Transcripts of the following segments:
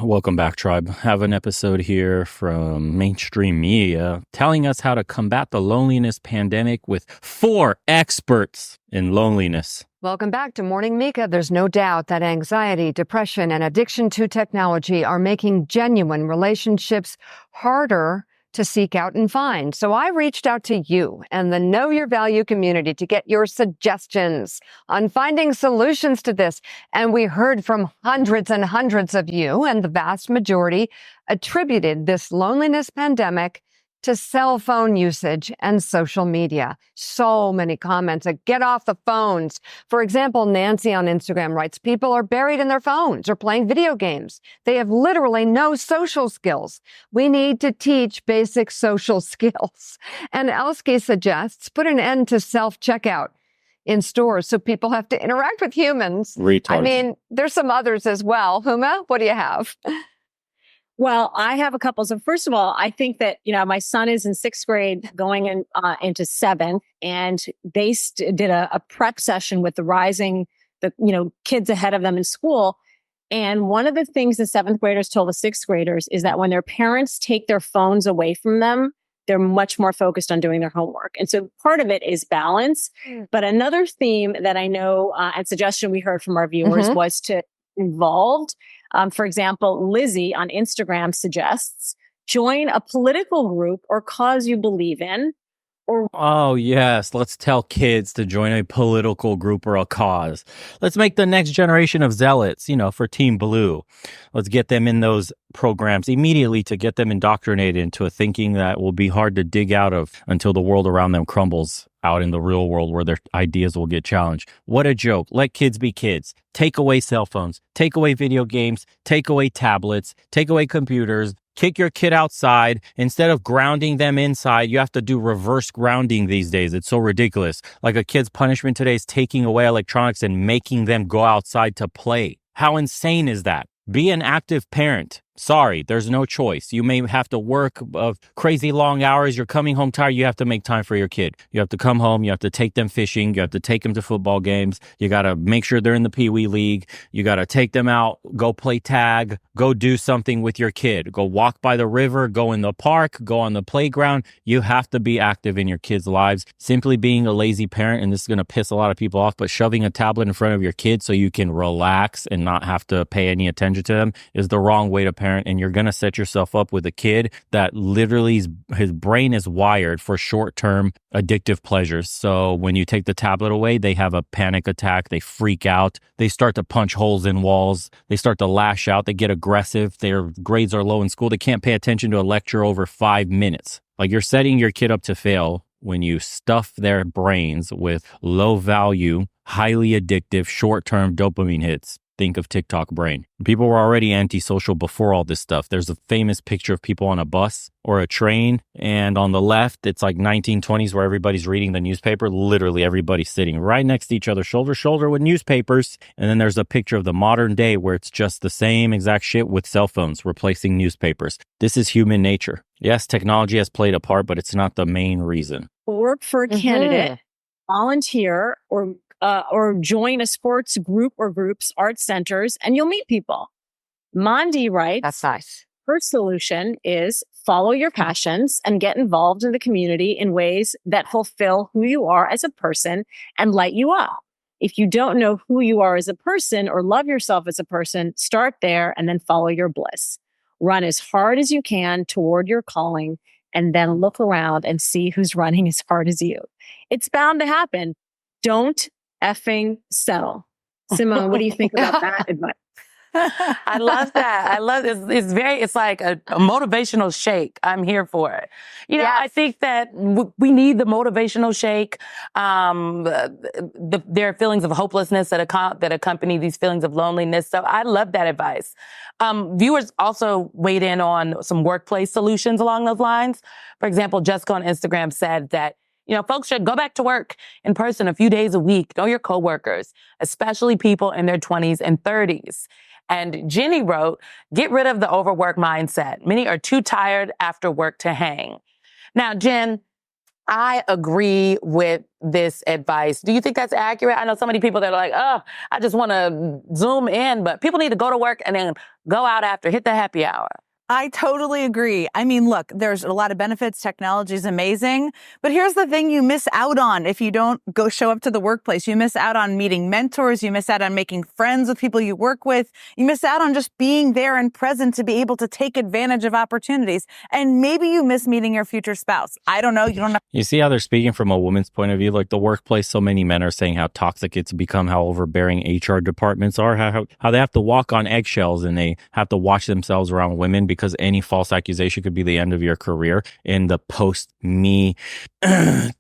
Welcome back, Tribe. Have an episode here from mainstream media telling us how to combat the loneliness pandemic with 4 experts in loneliness. Welcome back to Morning Mika. There's no doubt that anxiety, depression, and addiction to technology are making genuine relationships harder to seek out and find. So I reached out to you and the Know Your Value community to get your suggestions on finding solutions to this. And we heard from hundreds and hundreds of you, and the vast majority attributed this loneliness pandemic to cell phone usage and social media. So many comments like, get off the phones. For example, Nancy on Instagram writes, people are buried in their phones or playing video games. They have literally no social skills. We need to teach basic social skills. And Elsky suggests, put an end to self-checkout in stores so people have to interact with humans. Retard. I mean, there's some others as well. Huma, what do you have? Well, I have a couple. So first of all, I think that, my son is in 6th grade going into 7th, and they did a prep session with the kids ahead of them in school. And one of the things the 7th graders told the 6th graders is that when their parents take their phones away from them, they're much more focused on doing their homework. And so part of it is balance. But another theme that I know and suggestion we heard from our viewers was to involved. For example, Lizzie on Instagram suggests join a political group or cause you believe in. Oh, yes. Let's tell kids to join a political group or a cause. Let's make the next generation of zealots, for Team Blue. Let's get them in those programs immediately to get them indoctrinated into a thinking that will be hard to dig out of until the world around them crumbles out in the real world where their ideas will get challenged. What a joke. Let kids be kids. Take away cell phones. Take away video games. Take away tablets. Take away computers. Kick your kid outside. Instead of grounding them inside, you have to do reverse grounding these days. It's so ridiculous. Like a kid's punishment today is taking away electronics and making them go outside to play. How insane is that? Be an active parent. Sorry, there's no choice. You may have to work crazy long hours. You're coming home tired. You have to make time for your kid. You have to come home. You have to take them fishing. You have to take them to football games. You got to make sure they're in the Pee Wee League. You got to take them out, go play tag, go do something with your kid. Go walk by the river, go in the park, go on the playground. You have to be active in your kids' lives. Simply being a lazy parent, and this is going to piss a lot of people off, but shoving a tablet in front of your kid so you can relax and not have to pay any attention to them is the wrong way to parent. And you're going to set yourself up with a kid that literally his brain is wired for short-term addictive pleasures. So when you take the tablet away, they have a panic attack. They freak out. They start to punch holes in walls. They start to lash out. They get aggressive. Their grades are low in school. They can't pay attention to a lecture over 5 minutes. Like, you're setting your kid up to fail when you stuff their brains with low value, highly addictive, short-term dopamine hits. Think of TikTok brain. People were already antisocial before all this stuff. There's a famous picture of people on a bus or a train, and on the left, it's like 1920s where everybody's reading the newspaper. Literally everybody's sitting right next to each other, shoulder to shoulder with newspapers. And then there's a picture of the modern day where it's just the same exact shit with cell phones replacing newspapers. This is human nature. Yes, technology has played a part, but it's not the main reason. Work for a candidate, volunteer, or join a sports group or groups, art centers, and you'll meet people. Mondi writes, That's nice. Her solution is follow your passions and get involved in the community in ways that fulfill who you are as a person and light you up. If you don't know who you are as a person or love yourself as a person, start there and then follow your bliss. Run as hard as you can toward your calling and then look around and see who's running as hard as you. It's bound to happen. Don't effing settle. Simone, what do you think about that advice? I love that. I love it. It's like a motivational shake. I'm here for it. Yes. I think that we need the motivational shake. There are feelings of hopelessness that accompany these feelings of loneliness. So I love that advice. Viewers also weighed in on some workplace solutions along those lines. For example, Jessica on Instagram said that folks should go back to work in person a few days a week. Know your coworkers, especially people in their 20s and 30s. And Jenny wrote, get rid of the overwork mindset. Many are too tired after work to hang. Now, Jen, I agree with this advice. Do you think that's accurate? I know so many people that are like, oh, I just want to zoom in, but people need to go to work and then go out after, hit the happy hour. I totally agree. I mean, look, there's a lot of benefits. Technology is amazing. But here's the thing you miss out on if you don't go show up to the workplace. You miss out on meeting mentors. You miss out on making friends with people you work with. You miss out on just being there and present to be able to take advantage of opportunities. And maybe you miss meeting your future spouse. I don't know. You don't know. You see how they're speaking from a woman's point of view? Like the workplace, so many men are saying how toxic it's become, how overbearing HR departments are, how they have to walk on eggshells and they have to watch themselves around women because any false accusation could be the end of your career in the post-Me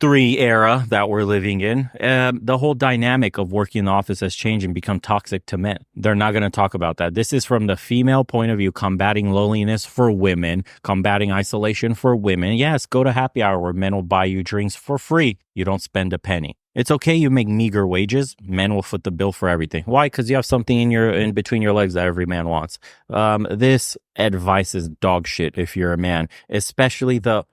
3 era that we're living in. The whole dynamic of working in the office has changed and become toxic to men. They're not going to talk about that. This is from the female point of view, combating loneliness for women, combating isolation for women. Yes, go to happy hour where men will buy you drinks for free. You don't spend a penny. It's okay you make meager wages. Men will foot the bill for everything. Why? Because you have something in between your legs that every man wants. This advice is dog shit if you're a man, especially it's a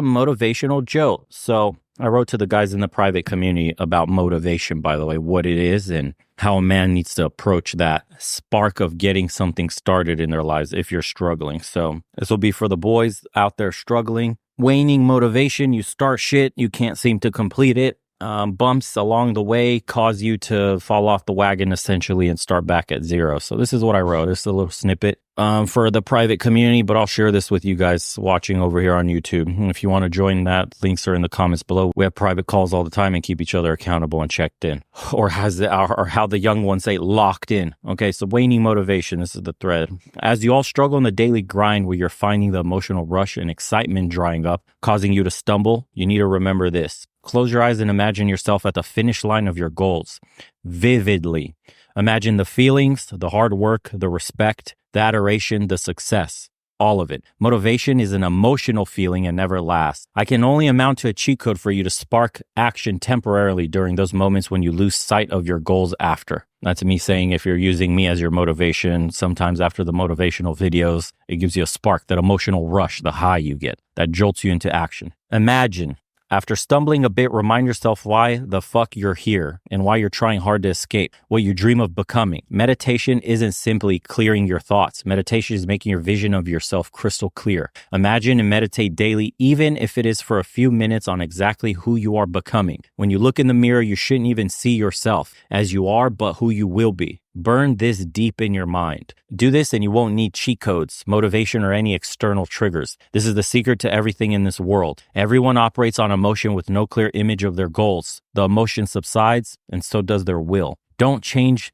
motivational joke. So I wrote to the guys in the private community about motivation, by the way, what it is and how a man needs to approach that spark of getting something started in their lives if you're struggling. So this will be for the boys out there struggling. Waning motivation, you start shit, you can't seem to complete it. Bumps along the way cause you to fall off the wagon essentially and start back at zero. So this is what I wrote. It's a little snippet for the private community, but I'll share this with you guys watching over here on YouTube. And if you want to join that, links are in the comments below. We have private calls all the time and keep each other accountable and checked in, or how the young ones say, locked in. Okay, so waning motivation. This is the thread. As you all struggle in the daily grind where you're finding the emotional rush and excitement drying up, causing you to stumble, you need to remember this. Close your eyes and imagine yourself at the finish line of your goals vividly. Imagine the feelings, the hard work, the respect, the adoration, the success, all of it. Motivation is an emotional feeling and never lasts. I can only amount to a cheat code for you to spark action temporarily during those moments when you lose sight of your goals after. That's me saying if you're using me as your motivation, sometimes after the motivational videos, it gives you a spark, that emotional rush, the high you get, that jolts you into action. Imagine. After stumbling a bit, remind yourself why the fuck you're here and why you're trying hard to escape what you dream of becoming. Meditation isn't simply clearing your thoughts. Meditation is making your vision of yourself crystal clear. Imagine and meditate daily, even if it is for a few minutes, on exactly who you are becoming. When you look in the mirror, you shouldn't even see yourself as you are, but who you will be. Burn this deep in your mind. Do this and you won't need cheat codes, motivation, or any external triggers. This is the secret to everything in this world. Everyone operates on emotion with no clear image of their goals. The emotion subsides and so does their will. Don't chase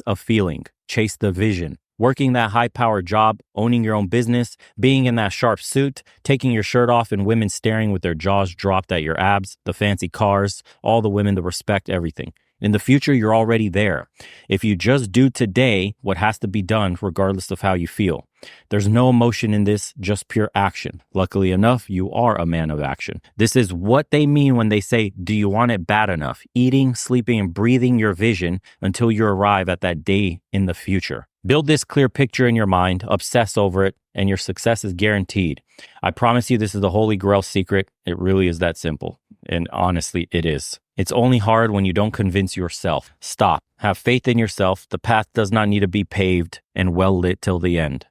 a feeling. Chase the vision. Working that high-powered job, owning your own business, being in that sharp suit, taking your shirt off and women staring with their jaws dropped at your abs, the fancy cars, all the women, the respect, everything. In the future, you're already there. If you just do today what has to be done, regardless of how you feel. There's no emotion in this, just pure action. Luckily enough, you are a man of action. This is what they mean when they say, do you want it bad enough? Eating, sleeping, and breathing your vision until you arrive at that day in the future. Build this clear picture in your mind, obsess over it, and your success is guaranteed. I promise you this is the Holy Grail secret. It really is that simple. And honestly, it is. It's only hard when you don't convince yourself. Stop. Have faith in yourself. The path does not need to be paved and well lit till the end.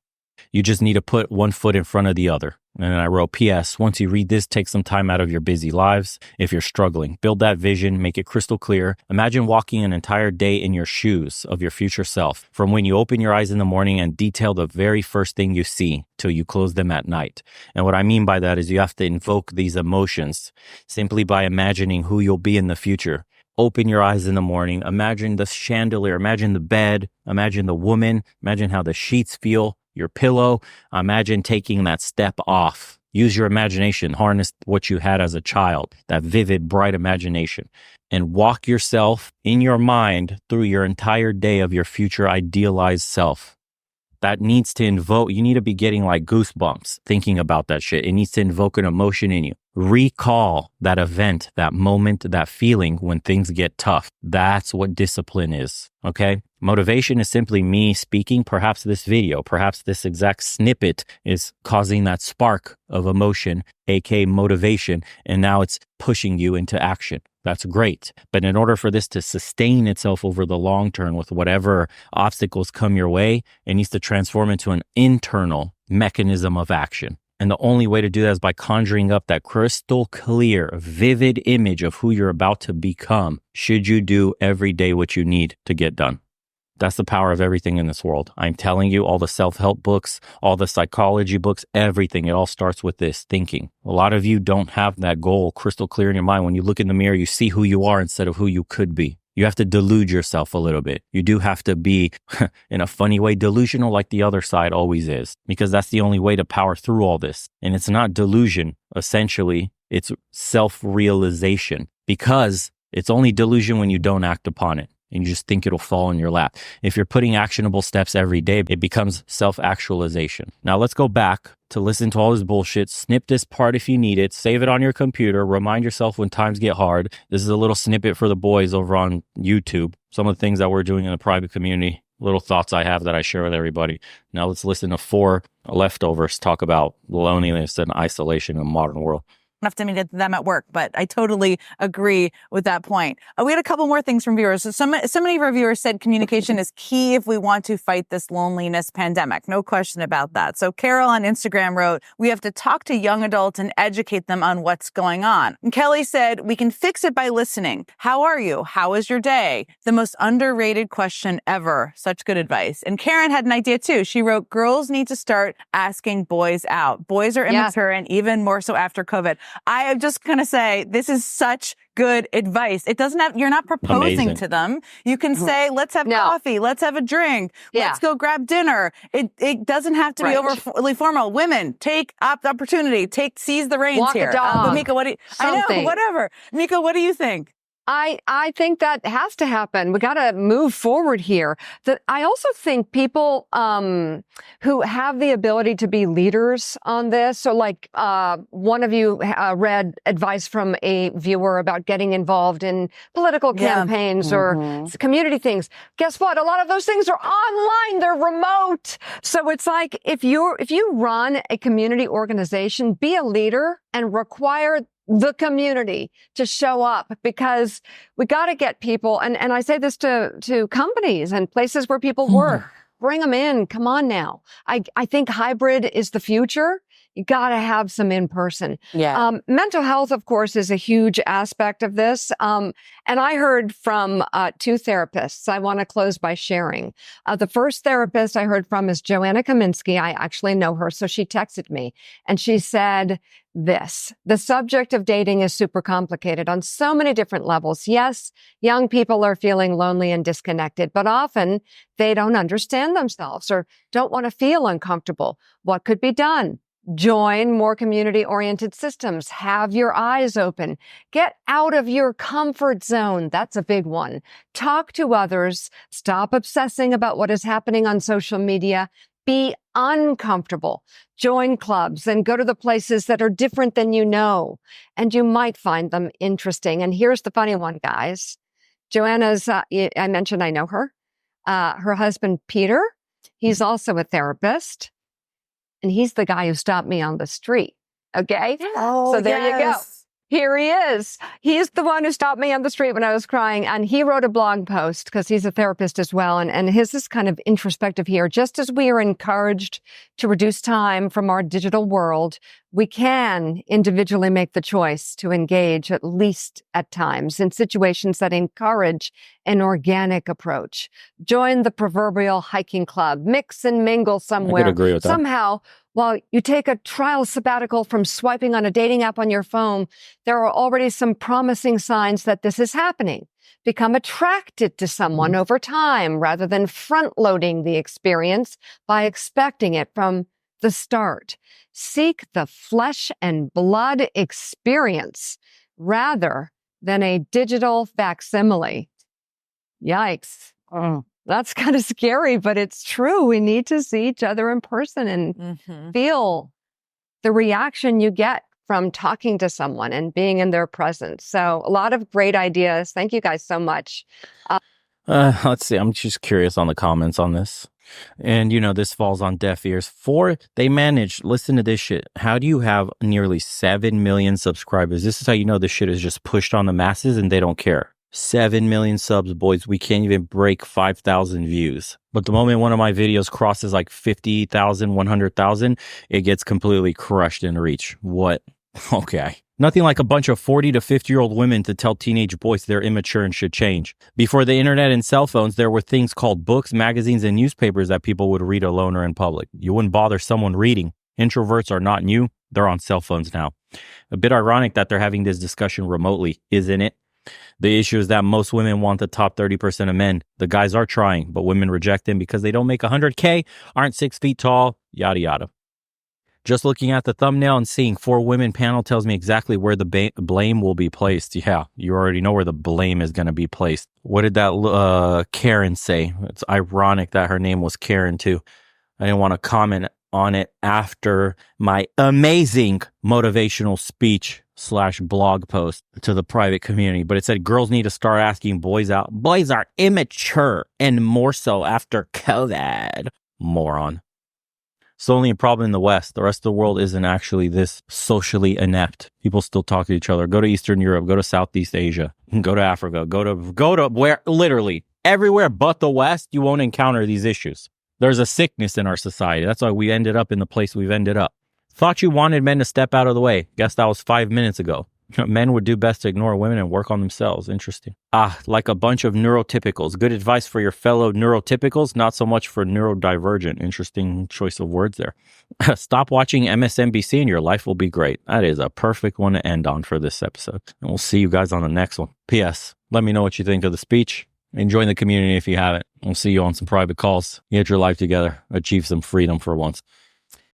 You just need to put one foot in front of the other. And then I wrote, P.S. Once you read this, take some time out of your busy lives. If you're struggling, build that vision, make it crystal clear. Imagine walking an entire day in your shoes of your future self, from when you open your eyes in the morning and detail the very first thing you see till you close them at night. And what I mean by that is you have to invoke these emotions simply by imagining who you'll be in the future. Open your eyes in the morning, imagine the chandelier, imagine the bed, imagine the woman, imagine how the sheets feel, your pillow. Imagine taking that step off. Use your imagination, harness what you had as a child, that vivid, bright imagination, and walk yourself in your mind through your entire day of your future idealized self. That needs to invoke, you need to be getting like goosebumps thinking about that shit. It needs to invoke an emotion in you. recall that event, that moment, that feeling when things get tough. That's what discipline is. Okay. Motivation is simply me speaking. Perhaps this video, perhaps this exact snippet is causing that spark of emotion, aka motivation. And now it's pushing you into action. That's great. But in order for this to sustain itself over the long term with whatever obstacles come your way, it needs to transform into an internal mechanism of action. And the only way to do that is by conjuring up that crystal clear, vivid image of who you're about to become, should you do every day what you need to get done. That's the power of everything in this world. I'm telling you, all the self-help books, all the psychology books, everything, it all starts with this thinking. A lot of you don't have that goal crystal clear in your mind. When you look in the mirror, you see who you are instead of who you could be. You have to delude yourself a little bit. You do have to be, in a funny way, delusional like the other side always is, because that's the only way to power through all this. And it's not delusion, essentially. It's self-realization, because it's only delusion when you don't act upon it and you just think it'll fall in your lap. If you're putting actionable steps every day, it becomes self-actualization. Now let's go back to listen to all this bullshit. Snip this part if you need it. Save it on your computer. Remind yourself when times get hard. This is a little snippet for the boys over on YouTube. Some of the things that we're doing in the private community, little thoughts I have that I share with everybody. Now let's listen to 4 leftovers talk about loneliness and isolation in the modern world. Enough to meet them at work, but I totally agree with that point. We had a couple more things from viewers. So many of our viewers said communication is key if we want to fight this loneliness pandemic. No question about that. So Carol on Instagram wrote, we have to talk to young adults and educate them on what's going on. And Kelly said, we can fix it by listening. How are you? How is your day? The most underrated question ever. Such good advice. And Karen had an idea too. She wrote, girls need to start asking boys out. Boys are immature and even more so after COVID. I am just going to say this is such good advice. It doesn't have, you're not proposing to them. You can say, let's have coffee. Let's have a drink. Let's go grab dinner. It doesn't have to be overly formal. Women, take opportunity. Seize the reins here. Walk a dog. But Mika, I know, whatever. Mika, what do you think? I think that has to happen. We got to move forward here. I also think people who have the ability to be leaders on this. So like one of you read advice from a viewer about getting involved in political campaigns or community things. Guess what? A lot of those things are online. They're remote. So it's like if you run a community organization, be a leader and require the community to show up, because we got to get people. And I say this to companies and places where people work, bring them in. Come on now. I think hybrid is the future. You got to have some in person. Mental health, of course, is a huge aspect of this. And I heard from 2 therapists. I want to close by sharing. The first therapist I heard from is Joanna Kaminsky. I actually know her. So she texted me and she said this: the subject of dating is super complicated on so many different levels. Yes, young people are feeling lonely and disconnected, but often they don't understand themselves or don't want to feel uncomfortable. What could be done? Join more community-oriented systems. Have your eyes open. Get out of your comfort zone. That's a big one. Talk to others. Stop obsessing about what is happening on social media. Be uncomfortable. Join clubs and go to the places that are different than you know, and you might find them interesting. And here's the funny one, guys. Joanna's, I mentioned I know her. Her husband, Peter, he's also a therapist. And he's the guy who stopped me on the street. Okay. So there you go. Here he is. He's the one who stopped me on the street when I was crying. And he wrote a blog post because he's a therapist as well. And his is kind of introspective here. Just as we are encouraged to reduce time from our digital world, we can individually make the choice to engage, at least at times, in situations that encourage an organic approach. Join the proverbial hiking club, mix and mingle somewhere. I could agree with that. Somehow, while you take a trial sabbatical from swiping on a dating app on your phone, there are already some promising signs that this is happening. Become attracted to someone over time rather than front-loading the experience by expecting it from the start. Seek the flesh and blood experience rather than a digital facsimile. Yikes. That's kind of scary, but it's true. We need to see each other in person and feel the reaction you get from talking to someone and being in their presence. So a lot of great ideas. Thank you guys so much. Let's see. I'm just curious on the comments on this. And, this falls on deaf ears. They managed, listen to this shit. How do you have nearly 7 million subscribers? This is how you know this shit is just pushed on the masses and they don't care. 7 million subs, boys. We can't even break 5,000 views. But the moment one of my videos crosses like 50,000, 100,000, it gets completely crushed in reach. What? Okay. Nothing like a bunch of 40 to 50-year-old women to tell teenage boys they're immature and should change. Before the internet and cell phones, there were things called books, magazines, and newspapers that people would read alone or in public. You wouldn't bother someone reading. Introverts are not new. They're on cell phones now. A bit ironic that they're having this discussion remotely, isn't it? The issue is that most women want the top 30% of men. The guys are trying, but women reject them because they don't make 100K, aren't 6 feet tall, yada yada. Just looking at the thumbnail and seeing 4 women panel tells me exactly where the blame will be placed. Yeah, you already know where the blame is going to be placed. What did that Karen say? It's ironic that her name was Karen too. I didn't want to comment on it after my amazing motivational speech / blog post to the private community, but it said girls need to start asking boys out. Boys are immature and more so after COVID. Moron. It's only a problem in the West. The rest of the world isn't actually this socially inept. People still talk to each other. Go to Eastern Europe, go to Southeast Asia, go to Africa, go to where literally everywhere but the West, you won't encounter these issues. There's a sickness in our society. That's why we ended up in the place we've ended up. Thought you wanted men to step out of the way. Guess that was 5 minutes ago. Men would do best to ignore women and work on themselves. Interesting. Like a bunch of neurotypicals. Good advice for your fellow neurotypicals, not so much for neurodivergent. Interesting choice of words there. Stop watching MSNBC and your life will be great. That is a perfect one to end on for this episode. And we'll see you guys on the next one. P.S. Let me know what you think of the speech. And join the community if you haven't. We'll see you on some private calls. Get your life together. Achieve some freedom for once.